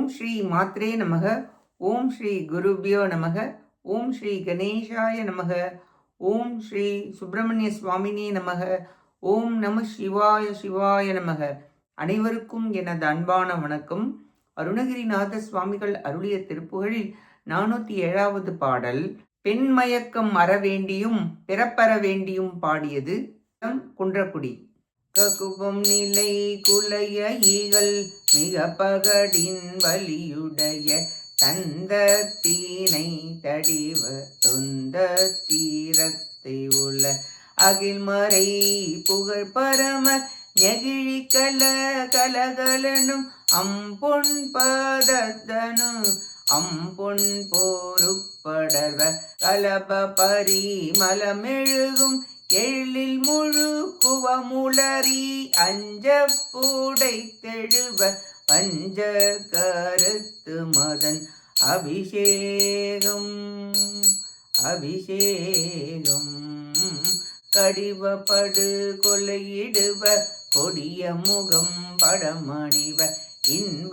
ஓம் ஸ்ரீ மாத்ரே நமக. ஓம் ஸ்ரீ குருபியோ நமக. ஓம் ஸ்ரீ கணேஷாய நமக. ஓம் ஸ்ரீ சுப்பிரமணிய சுவாமினே நமக. ஓம் நம சிவாய சிவாய நமக. அனைவருக்கும் எனது அன்பான வணக்கம். அருணகிரிநாத சுவாமிகள் அருளிய திருப்புகழில் 407வது பாடல். பெண்மயக்கம் அற வேண்டியும் பிறப்பற வேண்டியும் பாடியது குன்றக்குடி. ககுபம் நிலை குலைய ஈகள் மிக பகடின் வலியுடைய தந்த தீனை தடிவ தொந்த தீரத்தை உள்ள அகில்மறை புகழ் பரம நெகிழி கல கலகலனும் அம்பொன் பதத்தனு அம்பொன் போருப்படர்வ கலப பரிமலமெழுகும் எழில் முழு குவமுளரி அஞ்ச பூடை தெழுவ பஞ்ச கருத்து மதன் அபிஷேகம் அபிஷேகம் கடிவப்படு கொலையிடுவ கொடிய முகம் படமணிவ இன்ப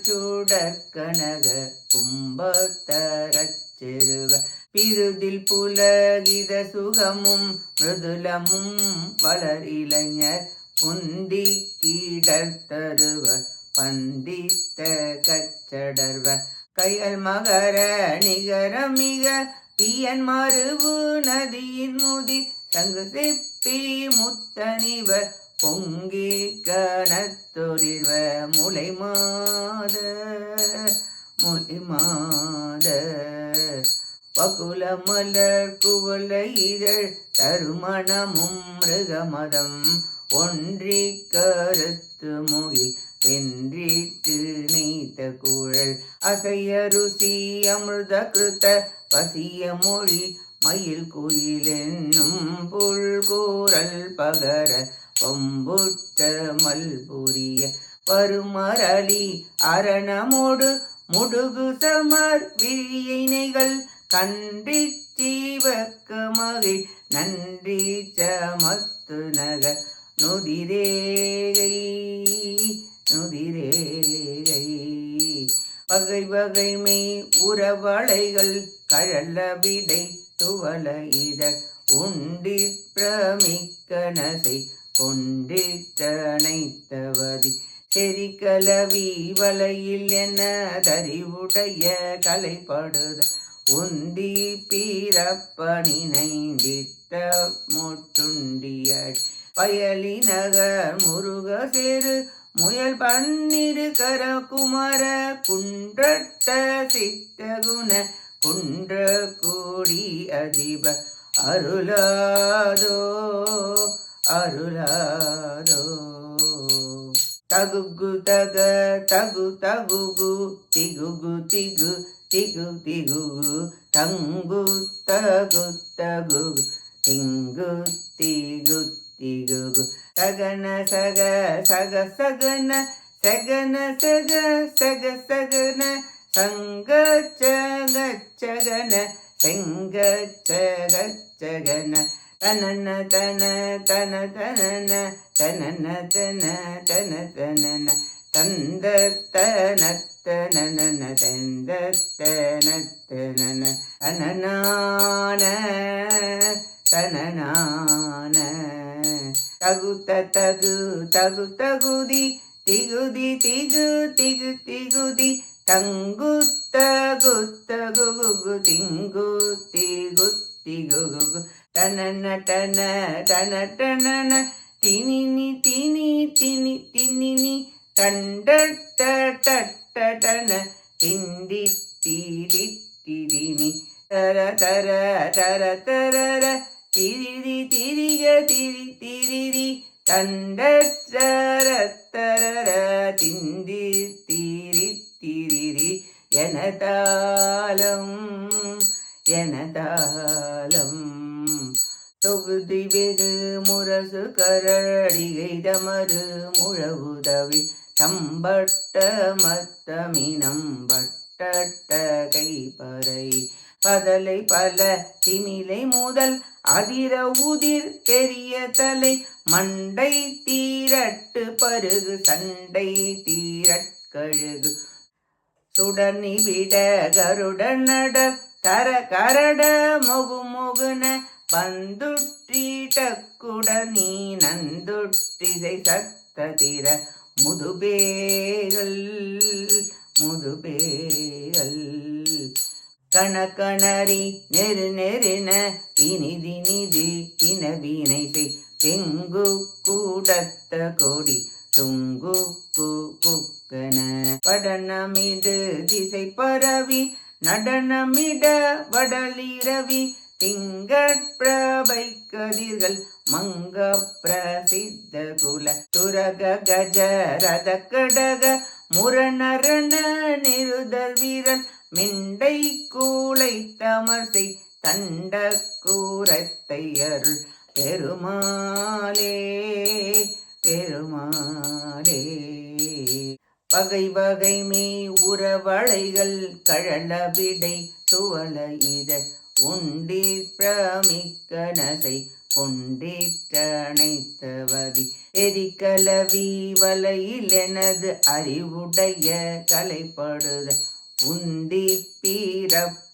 சுடற்கனக கும்பத்தரச் செருவ பிருதில் புலகித சுகமும் மிருதுலமும் வளர் இளைஞர் புந்தி கீடத்தருவ பந்தித்த கச்சடர்வ கையல் மகர நிகர மிக பியன் மருவு நதியின் முதி சங்கு சிப்பி முத்தனிவ பொங்கி கனத்தொரிவ முலை மாத வகுல மலர் குவல இதழ் தருமணமும் மிருகமதம் ஒன்றி கருத்து முகில் வென்றிட்டு நெய்த குழல் அசைய ருசி அமிர்த கிருத்த பசிய மொழி மயில் குயில் என்னும் புல்கூரல் பகர பொம்புற்ற மல்புரிய பருமரளி அரணமோடு முடுகு சமர் விழியினைகள் கன்றி ஜீவக்க மகிழ் நன்றி சமத்து நக நுதிரேகை நுதிரேகை வகை வகைமை உறவளைகள் கழல விடை துவல இதழ் உண்டி பிரமிக்கனசை கொண்டிட்டனைத்தவதி செரிக்கலவி வலையில் என தறிவுடைய கலைப்படுத உந்தி பீரப்பனினைந்திட்ட முட்டுண்டியடி பயலி நகர் முருக சேரு முயல் பன்னிரு கர குமர குன்றட்ட சித்தகுண குன்ற கூடி அதிப அருளாதோ அருளாதோ தகுகு தக தகு தகுகு திகுகு திகு திகு திகுகு தங்கு தகு தகுகு திங்கு திகு திகுகு சகன சக சக சகன சகன சக சக சகன சங்க சகன செங்க சகன தனன தன தன தனன தனன தன தன தனன தந்த தன தனன தந்த தன தனன தனனான தனனான தகுத்த தகு தகு தகுதி திகுதி திகு திகு திகுதி தங்கு தகு தகு திங்கு திகு திகு தனன தன தன தனன தினினி தினி தினி தினினி தண்டட்ட தட்ட தன திண்டி தீரி திரினி தர தர தர தரர திரிரி திரிக திரி திரிரி தண்டர தரர திந்தி தீரி திரிரி எனதாலம் எனதாலம் தொகுதி வெகு முரசு கரடிகை தமரு முழவுதவி தம்பட்ட மத்தமினம் பட்ட கைப்பறை பதலை பல திமிலை முதல் அதிர உதிர் பெரிய தலை மண்டை தீரட்டு பருகு சண்டை தீரட்கழுகு சுடர் நிபிட கருடனட தர கரட முகுமுகுன பந்துற்றி டக்குட நீ நந்துற்றிசை சத்ததிர முதுபேகள் கணக்கணரி நெருநெருன தினிதி தினவினை செய் தெங்கு கூடத்த கொடி துங்கு குக்கன படனமிடு திசை பரவி நடனமிட வடலிரவி திங்கட்பிரபை கதிர்கள் மங்க பிரசித்த குல துரக கஜ ரத கடக முரணரண நிருதர் வீரன் மிண்டை கூளை தமசை தண்ட கூரத்தை அருள் பெருமாளே வகை வகை மெய் உறவளைகள் கழலவிடை துவள இத உண்டிற் பிரமிக்கனசை கொண்டிற்றணைத்தவதி எரிக்கலவி வலையில் எனது அறிவுடைய கலைப்படுத உந்தி பீரப்பரணினைந்திட்டம்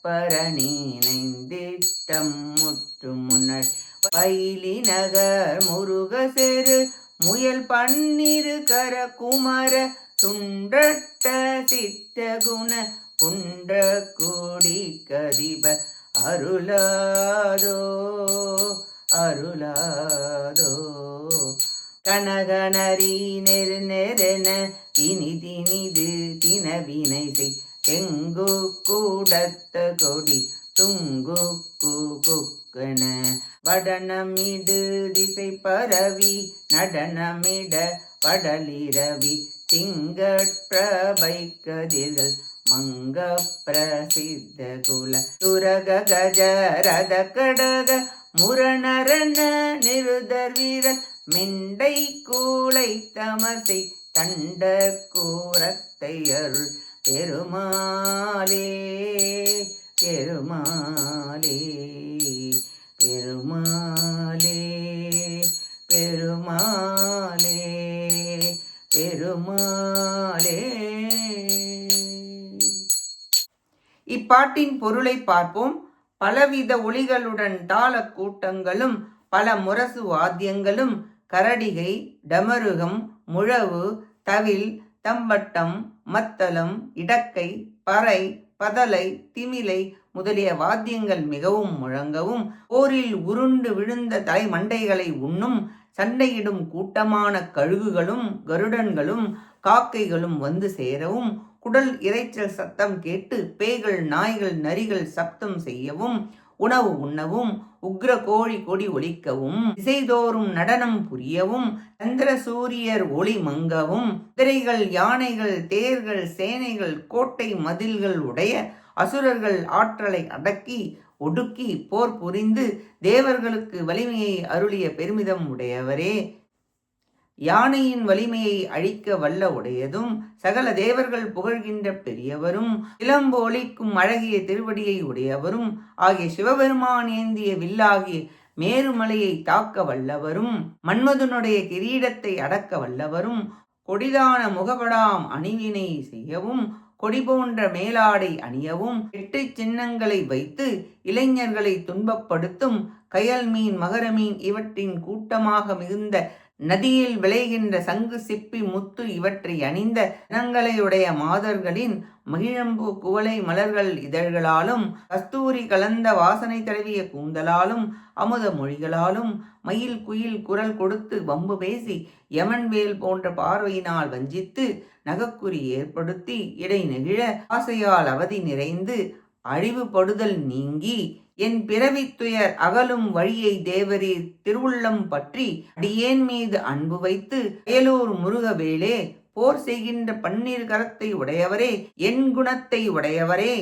முற்று முன்னாள் பயிலி நகர் முருக செரு முயல் பன்னிரு கர குமர துண்டட்ட சித்தகுண குன்ற கூடி கதிப அருளாதோ கனகனரி நெருநெருன தினிது தினவினை செய் தெங்கு கூடத்த கொடி துங்கு குக்கன வடனமிடு திசை பரவி நடனமிட வடலிரவி திங்கட்பிரபை கதிர்கள் மங்க பிரசித்த குல துரக கஜ ரத கடக முரணரண நிருதர் வீரன் மிண்டை கூளை தமசை தண்ட கூரத்தை அருள் பெருமாளே பெருமாளே பெருமாளே பெருமாளே பெருமாளே. இப்பாட்டின் பொருளை பார்ப்போம். பலவித ஒலிகளுடன் தாள கூட்டங்களும் பல முரசு வாத்தியங்களும் கரடிகை, டமருகம், முழவு, தவில், தம்பட்டம், மத்தளம், இடக்கை, பறை, பதலை, திமிலை முதலிய வாத்தியங்கள் மிகவும் முழங்கவும், போரில் உருண்டு விழுந்த தலைமண்டைகளை உண்ணும் சண்டையிடும் கூட்டமான கழுகுகளும் கருடன்களும் காக்கைகளும் வந்து சேரவும், குடல் இரைச்சல் சத்தம் கேட்டு பேய்கள் நாய்கள் நரிகள் சப்தம் செய்யவும், உணவு உண்ணவும், உக்ர கோழி கொடி ஒலிக்கவும், திசைதோறும் நடனம் புரியவும், சந்திர சூரியர் ஒளி மங்கவும், குதிரைகள் யானைகள் தேர்கள் சேனைகள் கோட்டை மதில்கள் உடைய அசுரர்கள் ஆற்றலை அடக்கி ஒடுக்கி போர் புரிந்து தேவர்களுக்கு வலிமையை அருளிய பெருமிதம் உடையவரே. யானையின் வலிமையை அழிக்க வல்ல உடையதும் சகல தேவர்கள் புகழ்கின்ற பெரியவரும் இளம்பு ஒளிக்கும் அழகிய திருவடியை உடையவரும் ஆகிய சிவபெருமான் ஏந்திய வில்லாகிய மேருமலையை தாக்க வல்லவரும் மன்மதனுடைய கிரீடத்தை அடக்க வல்லவரும் கொடிதான முகபடாம் அணிவினை செய்யவும் கொடி போன்ற மேலாடை அணியவும் 8 சின்னங்களை வைத்து இளைஞர்களை துன்பப்படுத்தும் கயல் மீன் மகர மீன் இவற்றின் கூட்டமாக மிகுந்த நதியில் விளைகின்ற சங்கு சிப்பி முத்து இவற்றை அணிந்த இனங்களையுடைய மாதர்களின் மகிழம்பு குவளை மலர்கள் இதழ்களாலும் கஸ்தூரி கலந்த வாசனை தடவிய கூந்தலாலும் அமுத மொழிகளாலும் மயில் குயில் குரல் கொடுத்து வம்பு பேசி யமன்வேல் போன்ற பார்வையினால் வஞ்சித்து நகக்குறி ஏற்படுத்தி இடை நெகிழ ஆசையால் அவதி நிறைந்து அழிவுபடுதல் நீங்கி என் பிறவித்துயர் அகலும் வழியை தேவரீர் திருவுள்ளம் பற்றி அடியேன் மீது அன்பு வைத்து வேலூர் முருகவேலே போர் செய்கின்ற 12 கரத்தை உடையவரே என் குணத்தை உடையவரே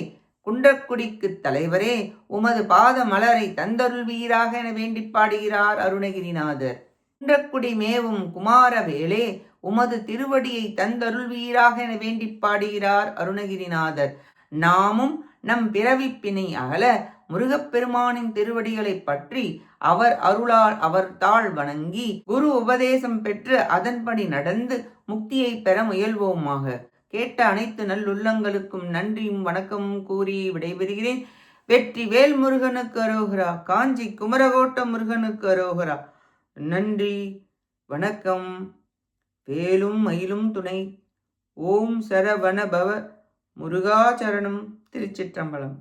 குன்றக்குடிக்கு தலைவரே உமது பாத மலரை தந்தருள்வீராக என வேண்டி பாடுகிறார் அருணகிரிநாதர். குன்றக்குடி மேவும் குமாரவேலே உமது திருவடியை தந்தருள்வீராக என வேண்டி பாடுகிறார் அருணகிரிநாதர். நாமும் நம் பிறவிப்பினை அகல முருகப்பெருமானின் திருவடிகளை பற்றி அவர் அருளால் அவர் தாழ் வணங்கி குரு உபதேசம் பெற்று அதன்படி நடந்து முக்தியை பெற முயல்வோமாக. கேட்ட அனைத்து நல்லுள்ளங்களுக்கும் நன்றியும் வணக்கமும் கூறி விடைபெறுகிறேன். வெற்றி வேல் முருகனுக்கு அரோகரா. காஞ்சி குமரகோட்ட முருகனுக்கு அரோகரா. நன்றி, வணக்கம். வேலும் மயிலும் துணை. ஓம் சரவண பவ. முருகாச்சரணம். திருச்சிற்றம்பலம்.